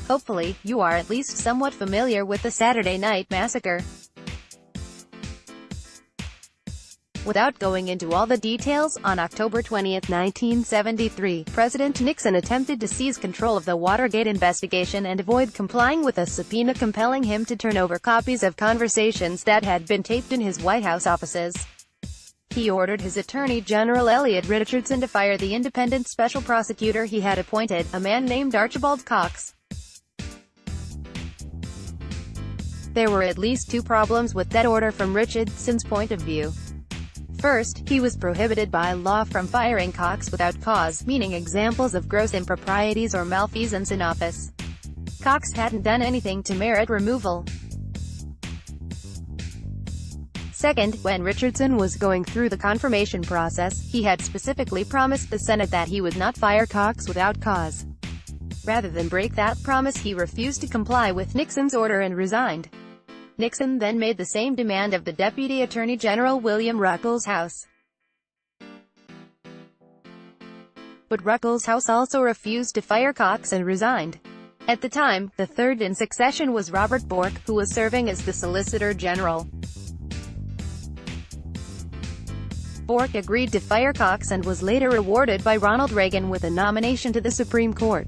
Hopefully, you are at least somewhat familiar with the Saturday Night Massacre. Without going into all the details, on October 20, 1973, President Nixon attempted to seize control of the Watergate investigation and avoid complying with a subpoena compelling him to turn over copies of conversations that had been taped in his White House offices. He ordered his Attorney General Elliot Richardson to fire the independent special prosecutor he had appointed, a man named Archibald Cox. There were at least two problems with that order from Richardson's point of view. First, he was prohibited by law from firing Cox without cause, meaning examples of gross improprieties or malfeasance in office. Cox hadn't done anything to merit removal. Second, when Richardson was going through the confirmation process, he had specifically promised the Senate that he would not fire Cox without cause. Rather than break that promise, he refused to comply with Nixon's order and resigned. Nixon then made the same demand of the Deputy Attorney General William Ruckelshaus. But Ruckelshaus also refused to fire Cox and resigned. At the time, the third in succession was Robert Bork, who was serving as the Solicitor General. Bork agreed to fire Cox and was later rewarded by Ronald Reagan with a nomination to the Supreme Court.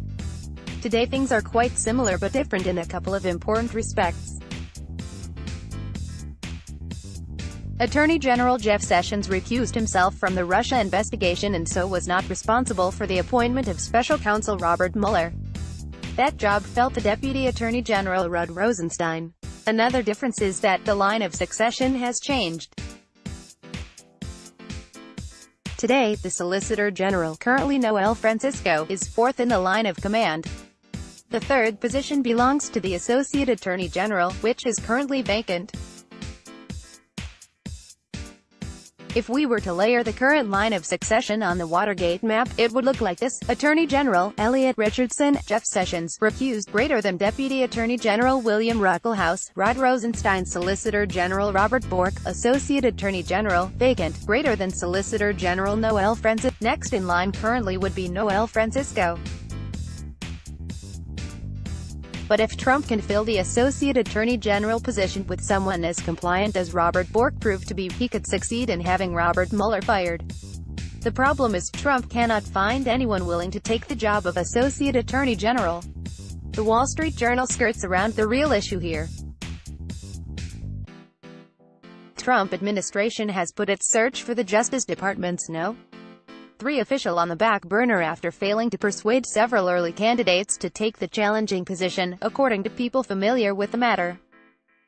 Today things are quite similar but different in a couple of important respects. Attorney General Jeff Sessions recused himself from the Russia investigation and so was not responsible for the appointment of Special Counsel Robert Mueller. That job fell to Deputy Attorney General Rod Rosenstein. Another difference is that the line of succession has changed. Today, the Solicitor General, currently Noel Francisco, is fourth in the line of command. The third position belongs to the Associate Attorney General, which is currently vacant. If we were to layer the current line of succession on the Watergate map, it would look like this: Attorney General Elliot Richardson, Jeff Sessions, recused, greater than Deputy Attorney General William Ruckelshaus, Rod Rosenstein, Solicitor General Robert Bork, Associate Attorney General, vacant, greater than Solicitor General Noel Francisco. Next in line currently would be Noel Francisco. But if Trump can fill the Associate Attorney General position with someone as compliant as Robert Bork proved to be, he could succeed in having Robert Mueller fired. The problem is, Trump cannot find anyone willing to take the job of Associate Attorney General. The Wall Street Journal skirts around the real issue here. Trump administration has put its search for the Justice Department's No. 3 official on the back burner after failing to persuade several early candidates to take the challenging position, according to people familiar with the matter.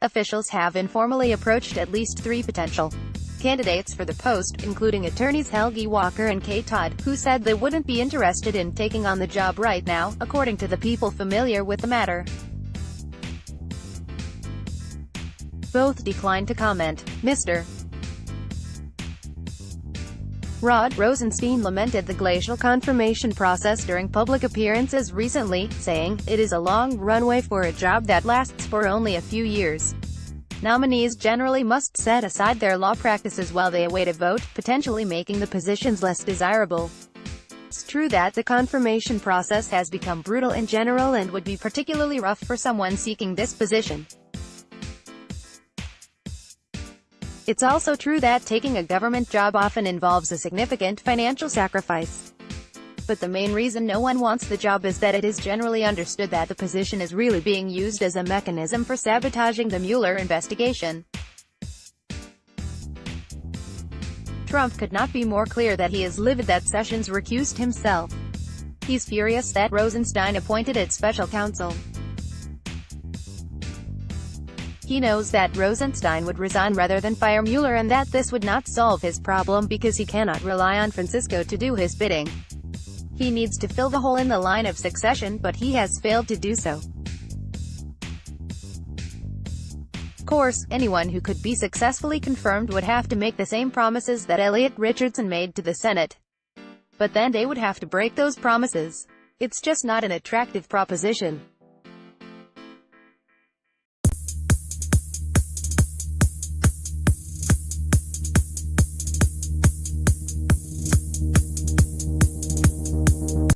Officials have informally approached at least 3 potential candidates for the post, including attorneys Helgi Walker and Kay Todd, who said they wouldn't be interested in taking on the job right now, according to the people familiar with the matter. Both declined to comment. Mr. Rod Rosenstein lamented the glacial confirmation process during public appearances recently, saying, "It is a long runway for a job that lasts for only a few years. Nominees generally must set aside their law practices while they await a vote, potentially making the positions less desirable." It's true that the confirmation process has become brutal in general and would be particularly rough for someone seeking this position. It's also true that taking a government job often involves a significant financial sacrifice. But the main reason no one wants the job is that it is generally understood that the position is really being used as a mechanism for sabotaging the Mueller investigation. Trump could not be more clear that he is livid that Sessions recused himself. He's furious that Rosenstein appointed its special counsel. He knows that Rosenstein would resign rather than fire Mueller and that this would not solve his problem because he cannot rely on Francisco to do his bidding. He needs to fill the hole in the line of succession, but he has failed to do so. Of course, anyone who could be successfully confirmed would have to make the same promises that Elliot Richardson made to the Senate. But then they would have to break those promises. It's just not an attractive proposition.